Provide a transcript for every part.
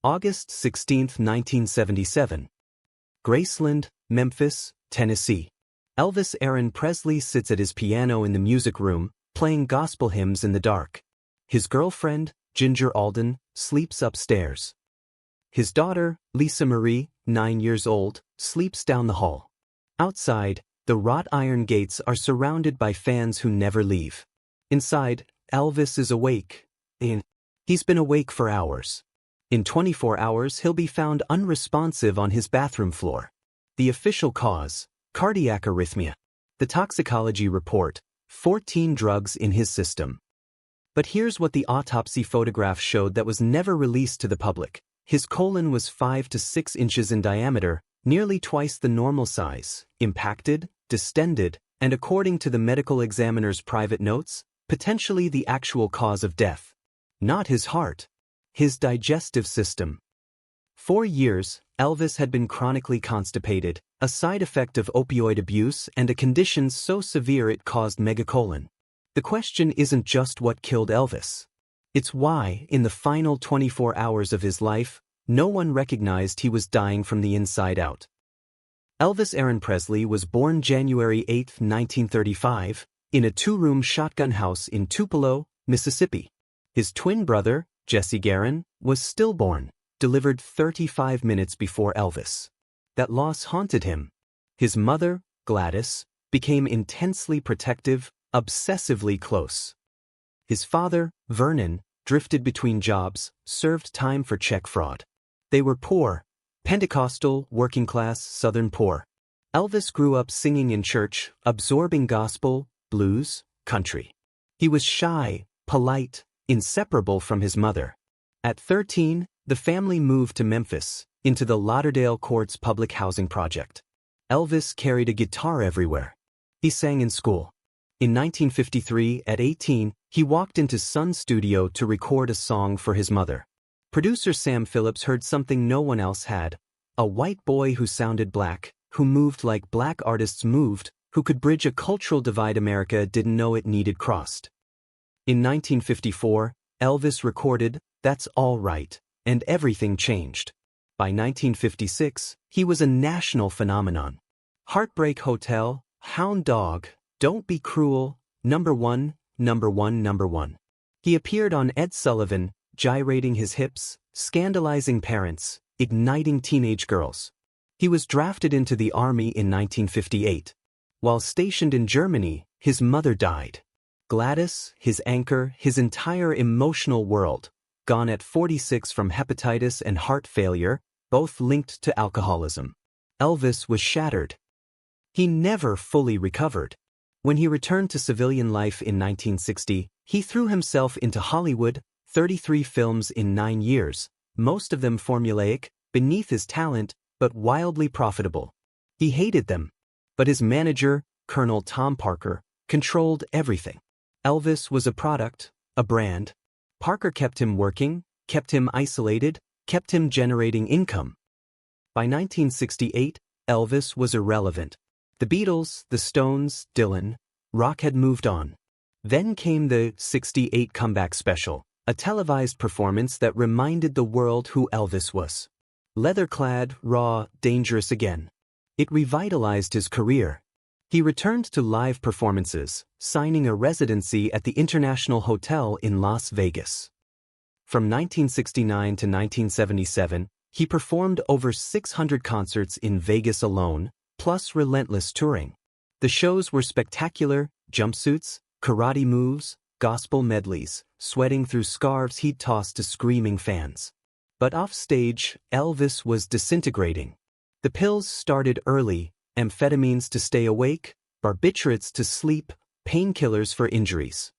August 16, 1977. Graceland, Memphis, Tennessee. Elvis Aaron Presley sits at his piano in the music room, playing gospel hymns in the dark. His girlfriend, Ginger Alden, sleeps upstairs. His daughter, Lisa Marie, 9 years old, sleeps down the hall. Outside, the wrought iron gates are surrounded by fans who never leave. Inside, Elvis is awake. He's been awake for hours. In 24 hours he'll be found unresponsive on his bathroom floor. The official cause, cardiac arrhythmia. The toxicology report, 14 drugs in his system. But here's what the autopsy photograph showed that was never released to the public. His colon was 5 to 6 inches in diameter, nearly twice the normal size, impacted, distended, and according to the medical examiner's private notes, potentially the actual cause of death. Not his heart. His digestive system. For years, Elvis had been chronically constipated, a side effect of opioid abuse and a condition so severe it caused megacolon. The question isn't just what killed Elvis. It's why, in the final 24 hours of his life, no one recognized he was dying from the inside out. Elvis Aaron Presley was born January 8, 1935, in a 2-room shotgun house in Tupelo, Mississippi. His twin brother, Jesse Garon, was stillborn, delivered 35 minutes before Elvis. That loss haunted him. His mother, Gladys, became intensely protective, obsessively close. His father, Vernon, drifted between jobs, served time for check fraud. They were poor, Pentecostal, working-class, Southern poor. Elvis grew up singing in church, absorbing gospel, blues, country. He was shy, polite, inseparable from his mother. At 13, the family moved to Memphis, into the Lauderdale Courts public housing project. Elvis carried a guitar everywhere. He sang in school. In 1953, at 18, he walked into Sun's studio to record a song for his mother. Producer Sam Phillips heard something no one else had: a white boy who sounded black, who moved like black artists moved, who could bridge a cultural divide America didn't know it needed crossed. In 1954, Elvis recorded "That's All Right," and everything changed. By 1956, he was a national phenomenon. Heartbreak Hotel, Hound Dog, Don't Be Cruel, Number One. He appeared on Ed Sullivan, gyrating his hips, scandalizing parents, igniting teenage girls. He was drafted into the army in 1958. While stationed in Germany, his mother died. Gladys, his anchor, his entire emotional world, gone at 46 from hepatitis and heart failure, both linked to alcoholism. Elvis was shattered. He never fully recovered. When he returned to civilian life in 1960, he threw himself into Hollywood, 33 films in 9 years, most of them formulaic, beneath his talent, but wildly profitable. He hated them. But his manager, Colonel Tom Parker, controlled everything. Elvis was a product, a brand. Parker kept him working, kept him isolated, kept him generating income. By 1968, Elvis was irrelevant. The Beatles, the Stones, Dylan, rock had moved on. Then came the '68 comeback special, a televised performance that reminded the world who Elvis was. Leather-clad, raw, dangerous again. It revitalized his career. He returned to live performances, signing a residency at the International Hotel in Las Vegas. From 1969 to 1977, he performed over 600 concerts in Vegas alone, plus relentless touring. The shows were spectacular: jumpsuits, karate moves, gospel medleys, sweating through scarves he'd tossed to screaming fans. But offstage, Elvis was disintegrating. The pills started early: amphetamines to stay awake, barbiturates to sleep, painkillers for injuries.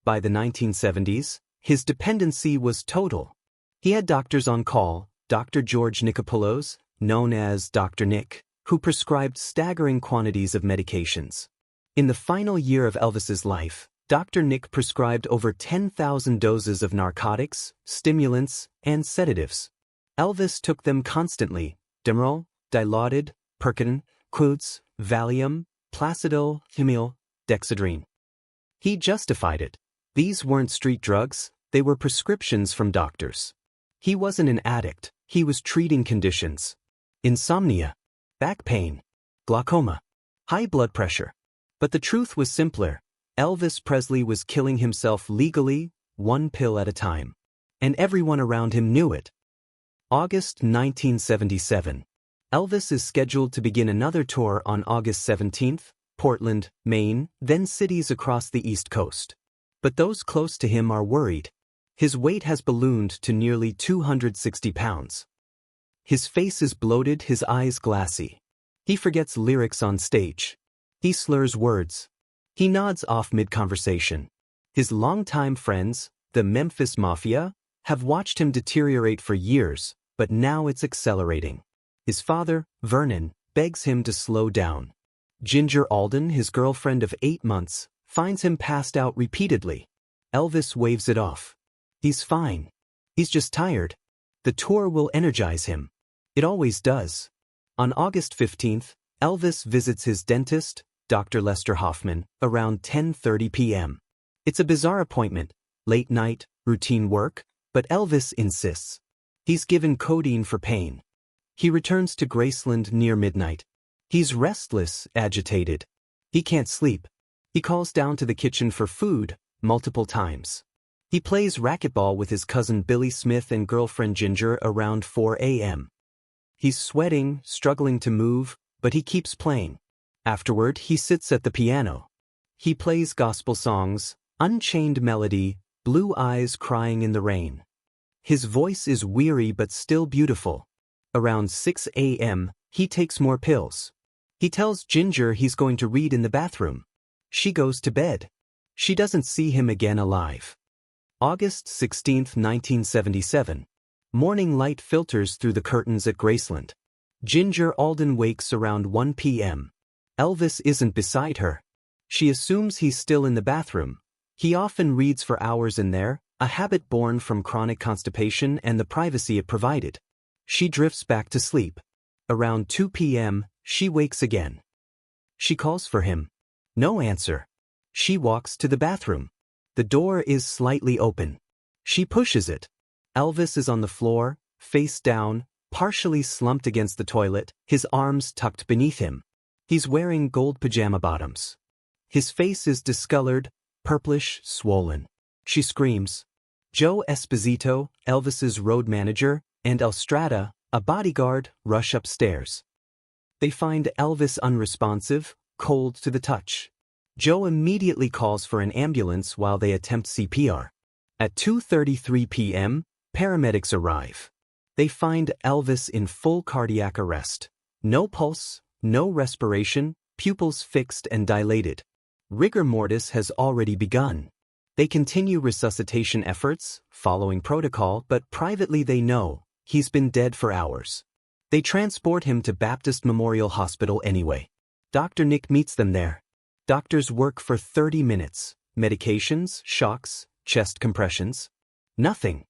By the 1970s, his dependency was total. He had doctors on call: Dr. George Nicopolos, known as Dr. Nick, who prescribed staggering quantities of medications. In the final year of Elvis's life, Dr. Nick prescribed over 10,000 doses of narcotics, stimulants, and sedatives. Elvis took them constantly: Demerol, Dilaudid, Percodan, Quds, Valium, Placidil, Humil, Dexedrine. He justified it. These weren't street drugs, they were prescriptions from doctors. He wasn't an addict, he was treating conditions. Insomnia, back pain, glaucoma, high blood pressure. But the truth was simpler. Elvis Presley was killing himself legally, one pill at a time. And everyone around him knew it. August 1977. Elvis is scheduled to begin another tour on August 17th, Portland, Maine, then cities across the East Coast. But those close to him are worried. His weight has ballooned to nearly 260 pounds. His face is bloated, his eyes glassy. He forgets lyrics on stage. He slurs words. He nods off mid-conversation. His longtime friends, the Memphis Mafia, have watched him deteriorate for years, but now it's accelerating. His father, Vernon, begs him to slow down. Ginger Alden, his girlfriend of 8 months, finds him passed out repeatedly. Elvis waves it off. He's fine. He's just tired. The tour will energize him. It always does. On August 15th, Elvis visits his dentist, Dr. Lester Hoffman, around 10:30 p.m. It's a bizarre appointment, late night, routine work, but Elvis insists. He's given codeine for pain. He returns to Graceland near midnight. He's restless, agitated. He can't sleep. He calls down to the kitchen for food, multiple times. He plays racquetball with his cousin Billy Smith and girlfriend Ginger around 4 a.m. He's sweating, struggling to move, but he keeps playing. Afterward, he sits at the piano. He plays gospel songs, Unchained Melody, Blue Eyes Crying in the Rain. His voice is weary but still beautiful. Around 6 a.m., he takes more pills. He tells Ginger he's going to read in the bathroom. She goes to bed. She doesn't see him again alive. August 16, 1977. Morning light filters through the curtains at Graceland. Ginger Alden wakes around 1 p.m. Elvis isn't beside her. She assumes he's still in the bathroom. He often reads for hours in there, a habit born from chronic constipation and the privacy it provided. She drifts back to sleep. Around 2 p.m., she wakes again. She calls for him. No answer. She walks to the bathroom. The door is slightly open. She pushes it. Elvis is on the floor, face down, partially slumped against the toilet, his arms tucked beneath him. He's wearing gold pajama bottoms. His face is discolored, purplish, swollen. She screams. Joe Esposito, Elvis's road manager, and Estrada, a bodyguard, rush upstairs. They find Elvis unresponsive, cold to the touch. Joe immediately calls for an ambulance while they attempt CPR. At 2:33 p.m., paramedics arrive. They find Elvis in full cardiac arrest. No pulse, no respiration, pupils fixed and dilated. Rigor mortis has already begun. They continue resuscitation efforts, following protocol, but privately they know he's been dead for hours. They transport him to Baptist Memorial Hospital anyway. Dr. Nick meets them there. Doctors work for 30 minutes. Medications, shocks, chest compressions. Nothing.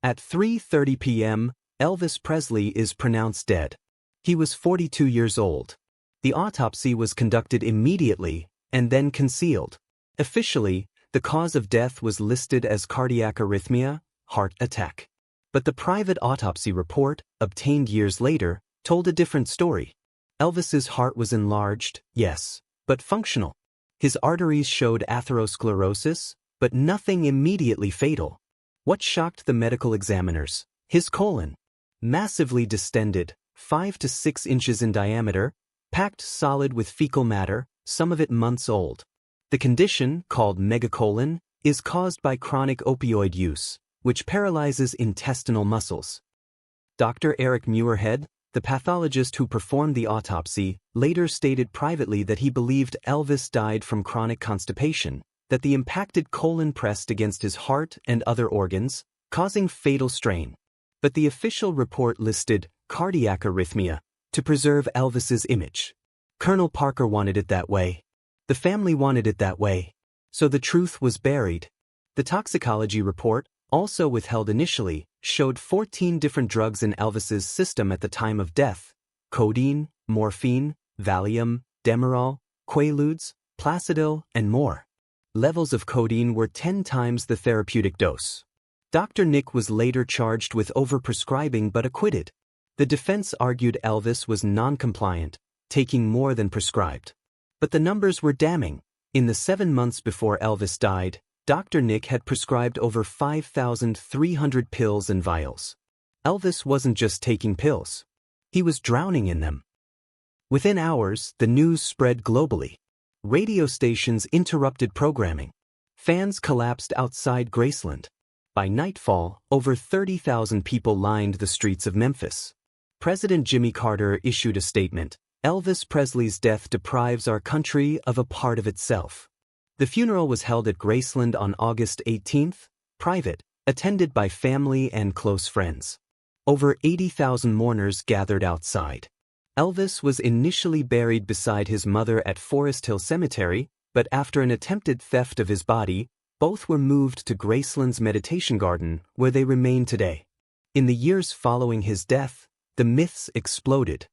At 3:30 p.m., Elvis Presley is pronounced dead. He was 42 years old. The autopsy was conducted immediately and then concealed. Officially, the cause of death was listed as cardiac arrhythmia, heart attack. But the private autopsy report, obtained years later, told a different story. Elvis's heart was enlarged, yes, but functional. His arteries showed atherosclerosis, but nothing immediately fatal. What shocked the medical examiners? His colon. Massively distended, 5 to 6 inches in diameter, packed solid with fecal matter, some of it months old. The condition, called megacolon, is caused by chronic opioid use, which paralyzes intestinal muscles. Dr. Eric Muirhead, the pathologist who performed the autopsy, later stated privately that he believed Elvis died from chronic constipation, that the impacted colon pressed against his heart and other organs, causing fatal strain. But the official report listed cardiac arrhythmia to preserve Elvis's image. Colonel Parker wanted it that way. The family wanted it that way. So the truth was buried. The toxicology report, also withheld initially, showed 14 different drugs in Elvis's system at the time of death: codeine, morphine, Valium, Demerol, Quaaludes, Placidil, and more. Levels of codeine were 10 times the therapeutic dose. Dr. Nick was later charged with overprescribing but acquitted. The defense argued Elvis was non-compliant, taking more than prescribed. But the numbers were damning. In the 7 months before Elvis died, Dr. Nick had prescribed over 5,300 pills and vials. Elvis wasn't just taking pills. He was drowning in them. Within hours, the news spread globally. Radio stations interrupted programming. Fans collapsed outside Graceland. By nightfall, over 30,000 people lined the streets of Memphis. President Jimmy Carter issued a statement: "Elvis Presley's death deprives our country of a part of itself." The funeral was held at Graceland on August 18, private, attended by family and close friends. Over 80,000 mourners gathered outside. Elvis was initially buried beside his mother at Forest Hill Cemetery, but after an attempted theft of his body, both were moved to Graceland's meditation garden, where they remain today. In the years following his death, the myths exploded.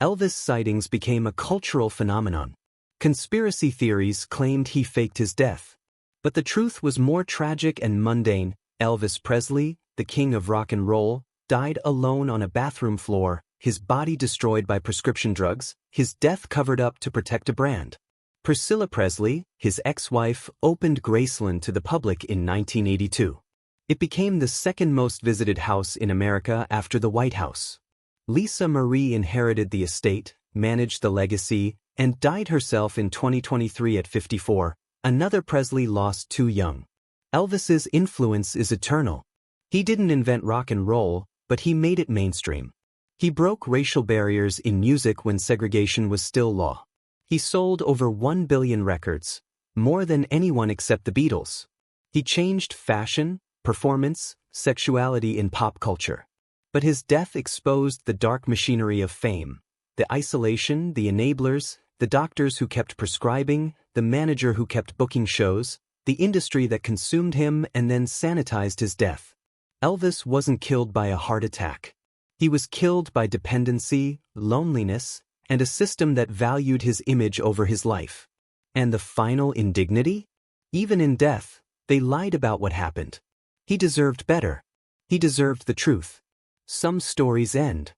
Elvis sightings became a cultural phenomenon. Conspiracy theories claimed he faked his death. But the truth was more tragic and mundane. Elvis Presley, the king of rock and roll, died alone on a bathroom floor, his body destroyed by prescription drugs, his death covered up to protect a brand. Priscilla Presley, his ex-wife, opened Graceland to the public in 1982. It became the second most visited house in America after the White House. Lisa Marie inherited the estate, managed the legacy, and died herself in 2023 at 54. Another Presley lost too young. Elvis's influence is eternal. He didn't invent rock and roll, but he made it mainstream. He broke racial barriers in music when segregation was still law. He sold over 1 billion records, more than anyone except the Beatles. He changed fashion, performance, sexuality in pop culture. But his death exposed the dark machinery of fame: the isolation, the enablers, the doctors who kept prescribing, the manager who kept booking shows, the industry that consumed him and then sanitized his death. Elvis wasn't killed by a heart attack. He was killed by dependency, loneliness, and a system that valued his image over his life. And the final indignity? Even in death, they lied about what happened. He deserved better. He deserved the truth. Some stories end.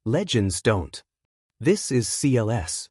Legends don't. This is CLS.